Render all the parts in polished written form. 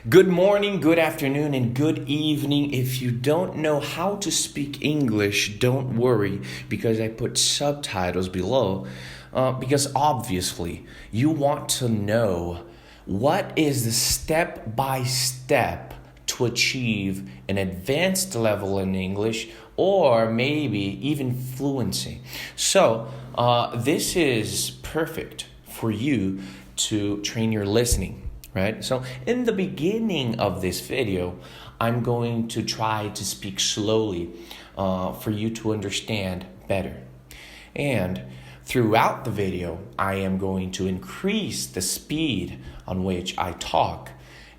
Good morning, good afternoon, and good evening. If you don't know how to speak English, don't worry because I put subtitles below because obviously you want to know what is the step-by-step to achieve an advanced level in English or maybe even fluency. So this is perfect for you to train your listening. Right? So in the beginning of this video, I'm going to try to speak slowly for you to understand better. And throughout the video, I am going to increase the speed on which I talk.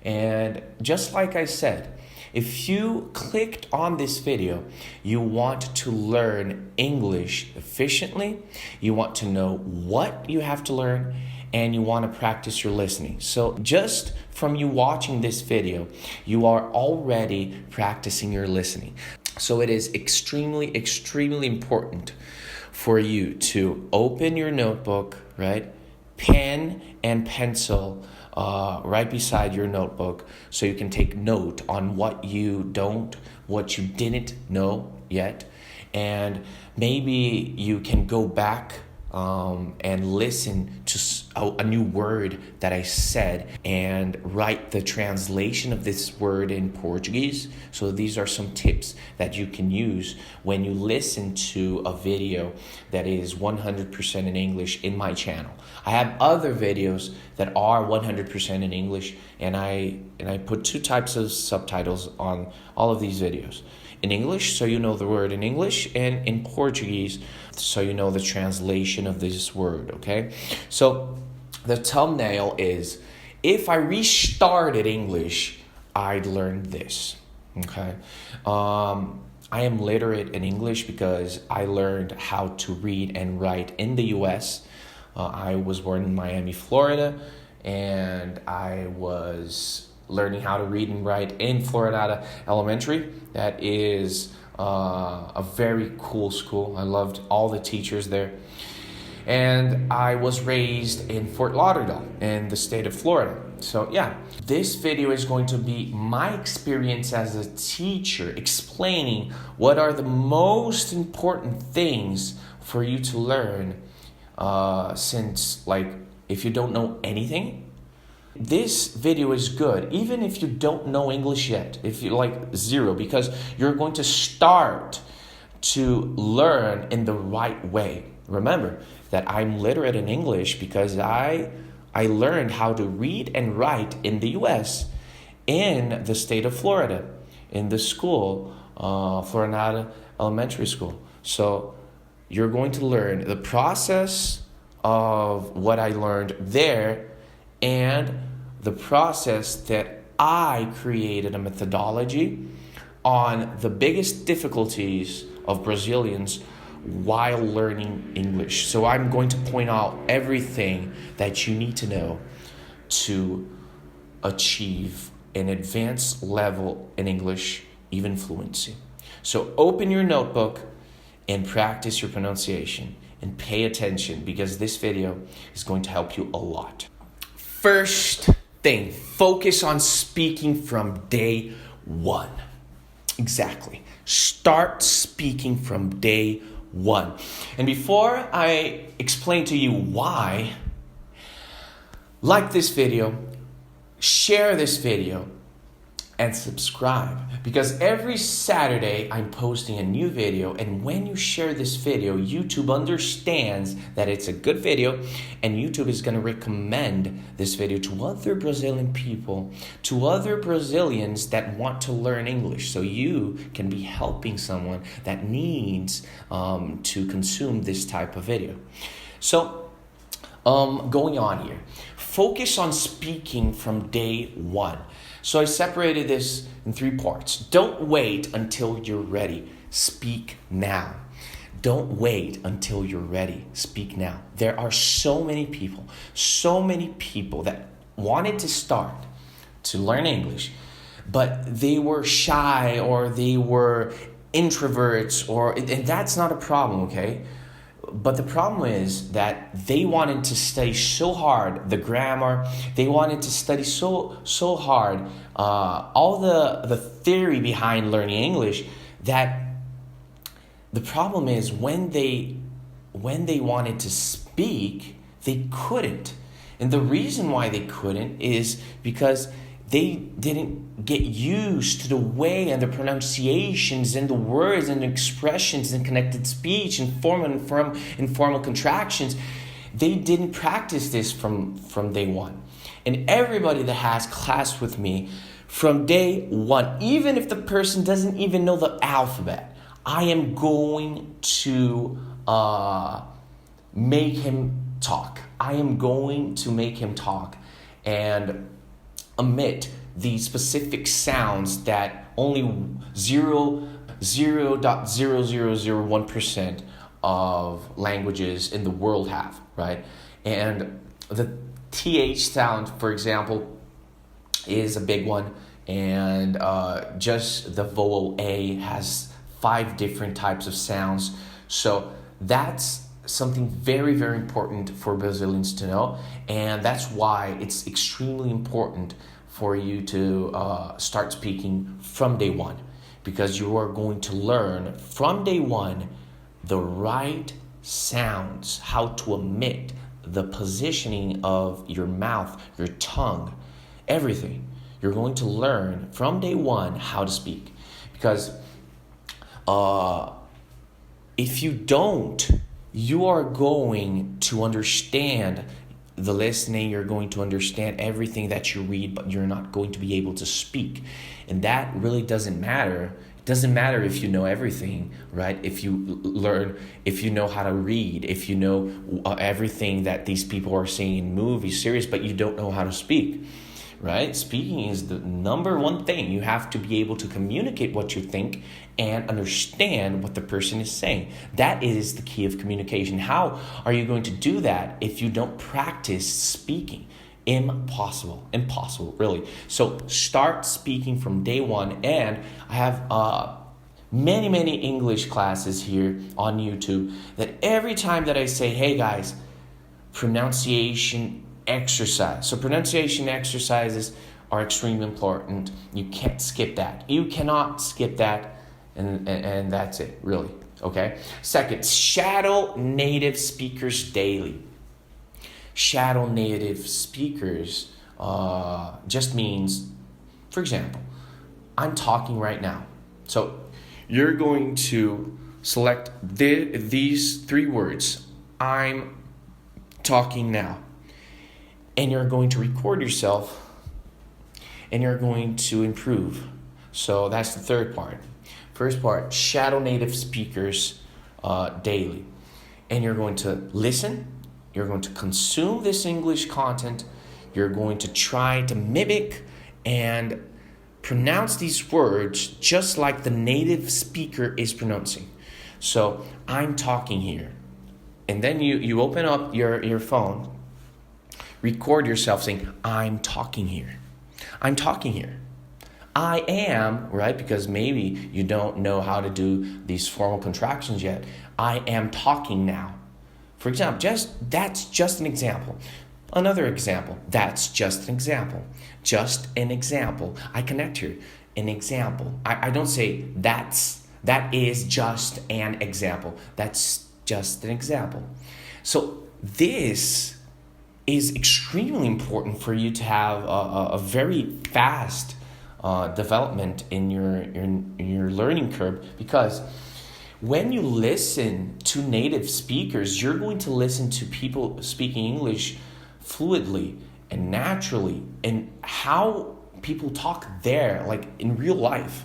And just like I said, if you clicked on this video, you want to learn English efficiently, you want to know what you have to learn, and you want to practice your listening. So just from you watching this video, you are already practicing your listening. So it is extremely, extremely important for you to open your notebook, right? Pen and pencil right beside your notebook so you can take note on what you didn't know yet. And maybe you can go back and listen to a new word that I said and write the translation of this word in Portuguese. So these are some tips that you can use when you listen to a video that is 100% in English in my channel. I have other videos that are 100% in English, and I put two types of subtitles on all of these videos. In English, so you know the word in English, and in Portuguese, so you know the translation of this word, okay? So the thumbnail is, if I restarted English, I'd learn this, okay? I am literate in English because I learned how to read and write in the U.S. I was born in Miami, Florida, and I was learning how to read and write in Florida Elementary. That is a very cool school. I loved all the teachers there. And I was raised in Fort Lauderdale in the state of Florida. So yeah, this video is going to be my experience as a teacher explaining what are the most important things for you to learn since, like, if you don't know anything, this video is good, even if you don't know English yet, if you like zero, because you're going to start to learn in the right way. Remember that I'm literate in English because I learned how to read and write in the U.S. in the state of Florida, in the school, Florida Elementary School. So you're going to learn the process of what I learned there and the process that I created a methodology on the biggest difficulties of Brazilians while learning English. So I'm going to point out everything that you need to know to achieve an advanced level in English, even fluency. So open your notebook and practice your pronunciation and pay attention because this video is going to help you a lot. First thing, focus on speaking from day one. Exactly. Start speaking from day one. And before I explain to you why, like this video, share this video, and subscribe, because every Saturday I'm posting a new video, and when you share this video, YouTube understands that it's a good video and YouTube is going to recommend this video to other Brazilian people, to other Brazilians that want to learn English, so you can be helping someone that needs to consume this type of video. So going on here, focus on speaking from day one. So I separated this in three parts. Don't wait until you're ready. Speak now. Don't wait until you're ready. Speak now. There are so many people that wanted to start to learn English, but they were shy or they were introverts, and that's not a problem, okay? But the problem is that they wanted to study so hard the grammar. They wanted to study so hard all the theory behind learning English, that the problem is when they wanted to speak, they couldn't. And the reason why they couldn't is because they didn't get used to the way and the pronunciations and the words and expressions and connected speech and formal and informal contractions. They didn't practice this from day one. And everybody that has class with me from day one, even if the person doesn't even know the alphabet, I am going to make him talk. I am going to make him talk and emit the specific sounds that only 0.0001% of languages in the world have, right? And the TH sound, for example, is a big one, and just the vowel A has 5 different types of sounds. So that's something very, very important for Brazilians to know, and that's why it's extremely important for you to start speaking from day one, because you are going to learn from day one the right sounds, how to emit, the positioning of your mouth, your tongue, everything. You're going to learn from day one how to speak, because if you don't, you are going to understand the listening, you're going to understand everything that you read, but you're not going to be able to speak. And that really doesn't matter. It doesn't matter if you know everything, right? If you know how to read, if you know everything that these people are saying in movies, series, but you don't know how to speak, right? Speaking is the number one thing. You have to be able to communicate what you think and understand what the person is saying. That is the key of communication. How are you going to do that if you don't practice speaking? Impossible, really. So start speaking from day one. And I have many English classes here on YouTube that every time that I say, hey guys, pronunciation exercise. So pronunciation exercises are extremely important. You can't skip that. You cannot skip that. And that's it, really. Okay? Second, shadow native speakers daily. Shadow native speakers just means, for example, I'm talking right now. So you're going to select these 3 words. I'm talking now. And you're going to record yourself and you're going to improve. So that's the third part. First part, shadow native speakers daily. And you're going to listen. You're going to consume this English content. You're going to try to mimic and pronounce these words just like the native speaker is pronouncing. So I'm talking here. And then you open up your phone, record yourself saying, I'm talking here. I'm talking here. I am, right? Because maybe you don't know how to do these formal contractions yet. I am talking now. For example, that's just an example. Another example, that's just an example. Just an example. I connect here. An example. I don't say that is just an example. That's just an example. So this is extremely important for you to have a very fast development in your learning curve, because when you listen to native speakers, you're going to listen to people speaking English fluidly and naturally, and how people talk there, like in real life.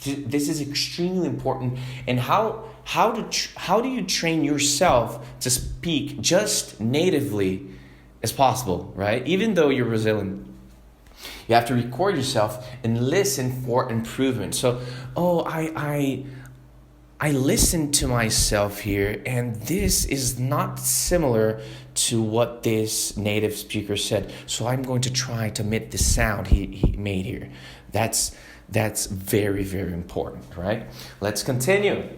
This is extremely important. And how do you train yourself to speak just natively as possible, right? Even though you're Brazilian, you have to record yourself and listen for improvement. So, I listen to myself here, and this is not similar to what this native speaker said. So I'm going to try to emit the sound he made here. That's very, very important, right? Let's continue.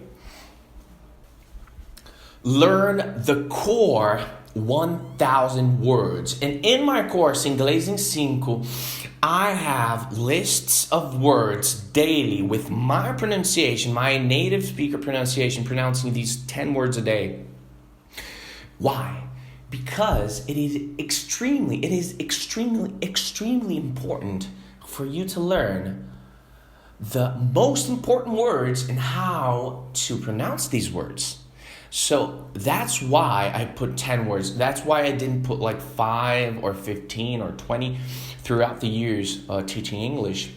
learn the core 1,000 words. And in my course, Inglês em 5, I have lists of words daily with my pronunciation, my native speaker pronunciation, pronouncing these 10 words a day. Why? Because it is extremely important for you to learn the most important words and how to pronounce these words. So that's why I put 10 words. That's why I didn't put like 5 or 15 or 20 throughout the years teaching English.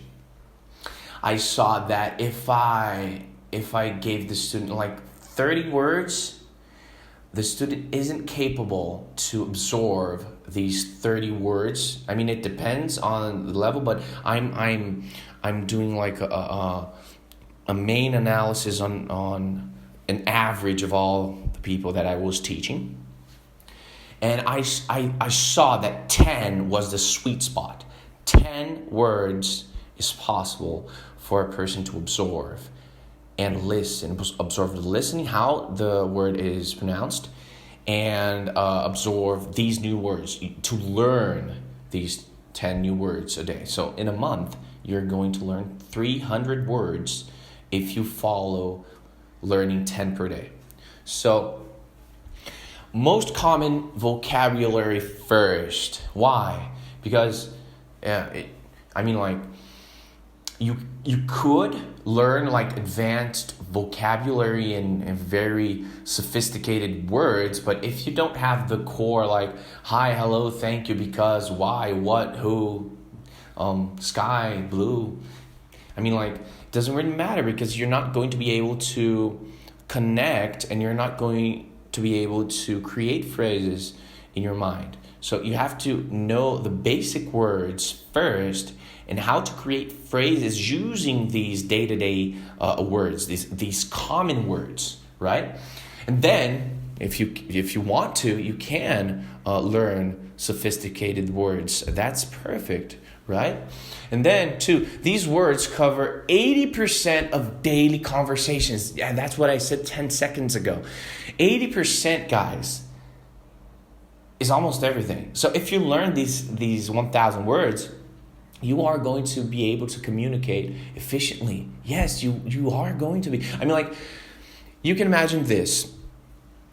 I saw that if I gave the student like 30 words, the student isn't capable to absorb these 30 words. I mean, it depends on the level, but I'm doing like a main analysis on an average of all the people that I was teaching. And I saw that 10 was the sweet spot. 10 words is possible for a person to absorb and listen, absorb the listening, how the word is pronounced, and absorb these new words, to learn these 10 new words a day. So in a month, you're going to learn 300 words if you follow learning 10 per day. So most common vocabulary first. Why? Because you could learn like advanced vocabulary and very sophisticated words, but if you don't have the core like hi, hello, thank you, because, why, what, who, sky, blue, it doesn't really matter, because you're not going to be able to connect and you're not going to be able to create phrases in your mind. So you have to know the basic words first and how to create phrases using these day-to-day words, these common words, right? And then if you want to, you can learn sophisticated words. That's perfect, right? And then, two, these words cover 80% of daily conversations. Yeah, that's what I said 10 seconds ago. 80%, guys, is almost everything. So if you learn these 1,000 words, you are going to be able to communicate efficiently. Yes, you are going to be. You can imagine this.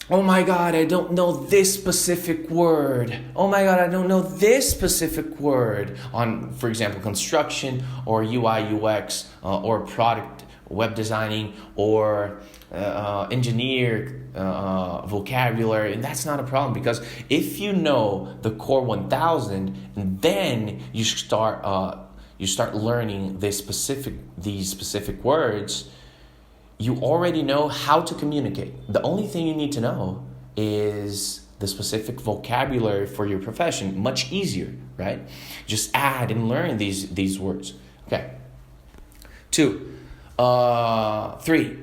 Oh my God, I don't know this specific word. Oh my God, I don't know this specific word on, for example, construction or UI, UX, or product, web designing, or engineer vocabulary. And that's not a problem, because if you know the core 1,000, and then you start learning these specific words, you already know how to communicate. The only thing you need to know is the specific vocabulary for your profession. Much easier, right? Just add and learn these words. Okay. 2. 3.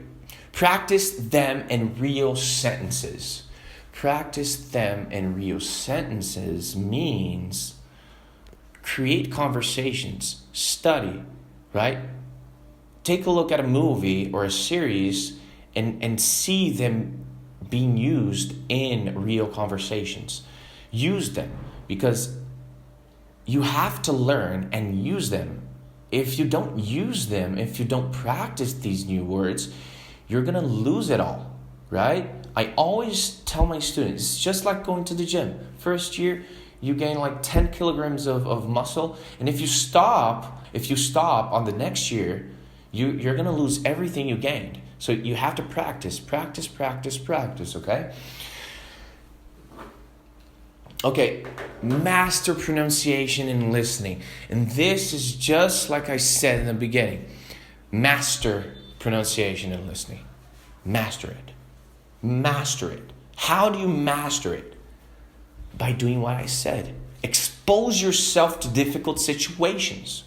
Practice them in real sentences. Practice them in real sentences means create conversations, study, right? Take a look at a movie or a series and see them being used in real conversations. Use them, because you have to learn and use them. If you don't use them, if you don't practice these new words, you're going to lose it all, right? I always tell my students, it's just like going to the gym. First year, you gain like 10 kilograms of muscle. And if you stop on the next year, you're going to lose everything you gained. So you have to practice, okay? Okay, master pronunciation and listening. And this is just like I said in the beginning. Master pronunciation and listening. Master it. How do you master it? By doing what I said. Expose yourself to difficult situations.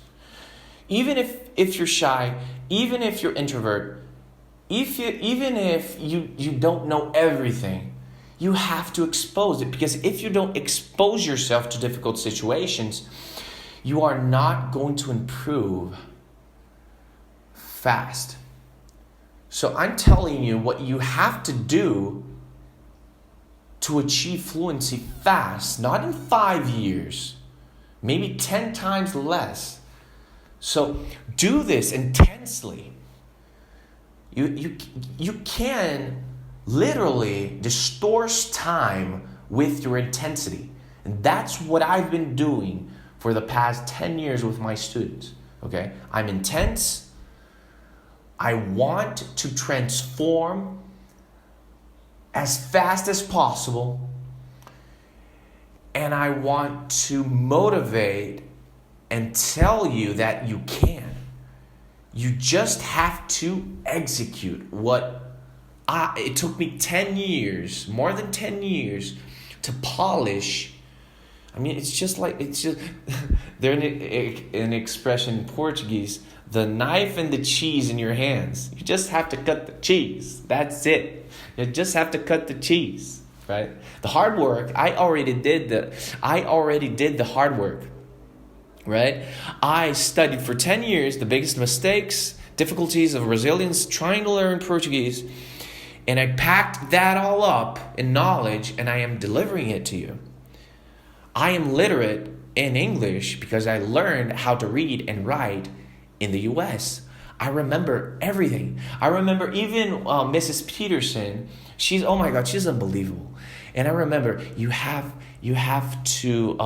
Even if you're shy, even if you're introvert, even if you don't know everything, you have to expose it. Because if you don't expose yourself to difficult situations, you are not going to improve fast. So I'm telling you, what you have to do to achieve fluency fast, not in 5 years, maybe 10 times less. So do this intensely. You can literally distort time with your intensity. And that's what I've been doing for the past 10 years with my students. Okay? I'm intense. I want to transform as fast as possible. And I want to motivate and tell you that you can. You just have to execute it took me 10 years, more than 10 years, to polish. I mean, it's just there's an expression in Portuguese, the knife and the cheese in your hands. You just have to cut the cheese. That's it. You just have to cut the cheese, right? The hard work, I already did the hard work, right? I studied for 10 years, the biggest mistakes, difficulties of Brazilians trying to learn Portuguese, and I packed that all up in knowledge, and I am delivering it to you. I am literate in English because I learned how to read and write in the US. I remember everything. I remember even Mrs. Peterson. She's unbelievable. And I remember you have to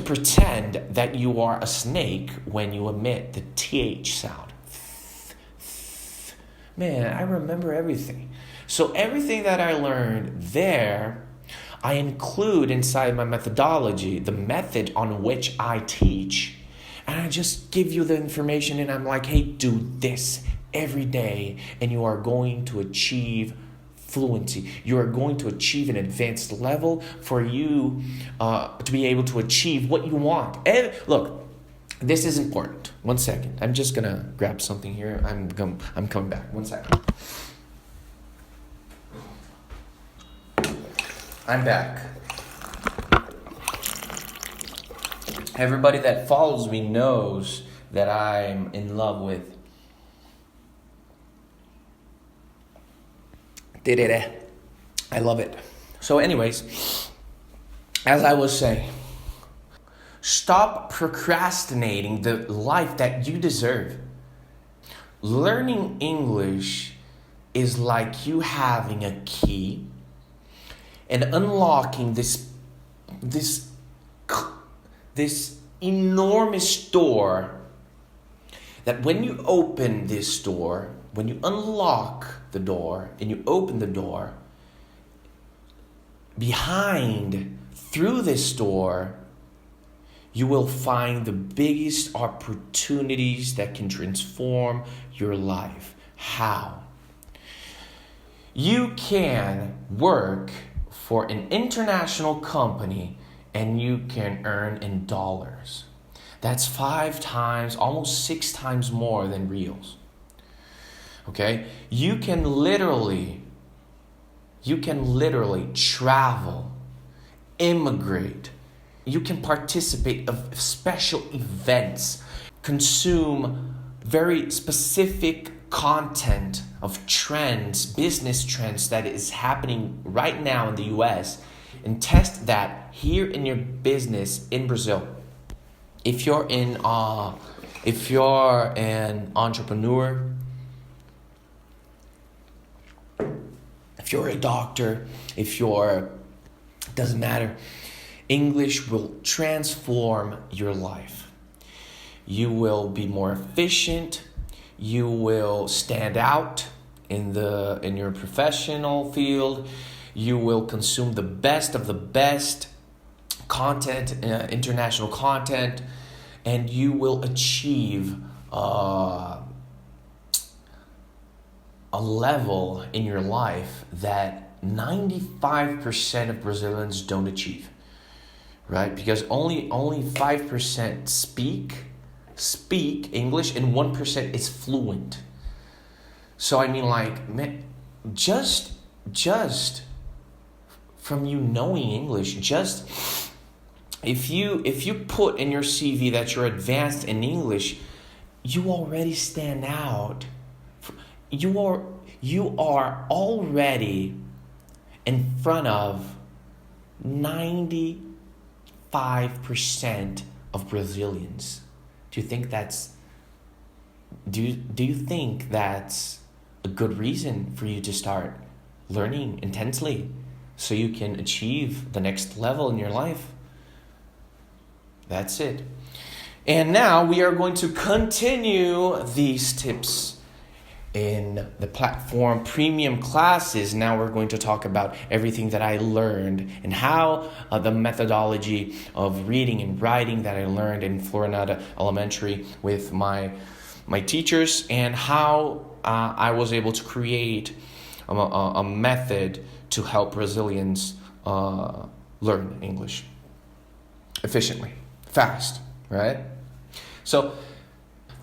pretend that you are a snake when you emit the TH sound. Man, I remember everything. So everything that I learned there, I include inside my methodology, the method on which I teach. And I just give you the information and I'm like, hey, do this every day and you are going to achieve fluency. You are going to achieve an advanced level for you to be able to achieve what you want. And look, this is important. 1 second. I'm just going to grab something here. I'm coming back. 1 second. I'm back. Everybody that follows me knows that I'm in love with I love it. So anyways, as I was saying, stop procrastinating the life that you deserve. Learning English is like you having a key and unlocking this enormous door that when you open this door, when you unlock the door and you open the door, through this door, you will find the biggest opportunities that can transform your life. How? You can work for an international company and you can earn in dollars. That's 5 times, almost 6 times more than reals. Okay? You can literally travel, immigrate. You can participate of special events, consume very specific content of trends, business trends that is happening right now in the US, and test that here in your business in Brazil. If you're an entrepreneur, if you're a doctor, doesn't matter. English will transform your life. You will be more efficient. You will stand out in your professional field. You will consume the best of the best content, international content, and you will achieve a level in your life that 95% of Brazilians don't achieve, right? Because only 5% speak English and 1% is fluent. So I mean, like, man, just from you knowing English, just if you put in your CV that you're advanced in English, you already stand out. you are already in front of 95% of Brazilians. Do you think that's do you think that's a good reason for you to start learning intensely so you can achieve the next level in your life? That's it. And now we are going to continue these tips in the platform premium classes. Now we're going to talk about everything that I learned and how the methodology of reading and writing that I learned in Florinata Elementary with my teachers, and how I was able to create a method to help Brazilians learn English efficiently, fast, right? So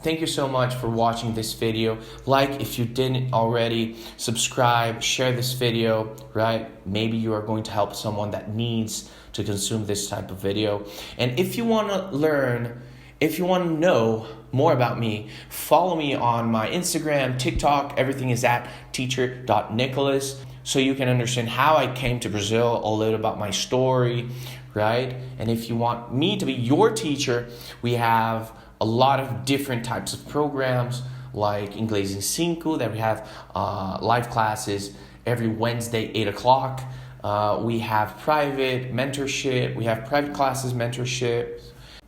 thank you so much for watching this video. Like if you didn't already, subscribe, share this video, right? Maybe you are going to help someone that needs to consume this type of video. And if you want to learn, if you want to know more about me, follow me on my Instagram, TikTok. Everything is at Teacher.Nicholas, so you can understand how I came to Brazil, a little about my story, right? And if you want me to be your teacher, we have a lot of different types of programs like Inglês em 5 that we have live classes every Wednesday, 8 o'clock. We have private mentorship. We have private classes, mentorship.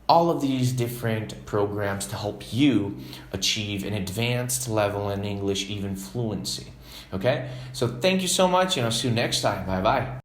All of these different programs to help you achieve an advanced level in English, even fluency. Okay? So thank you so much, and I'll see you next time. Bye-bye.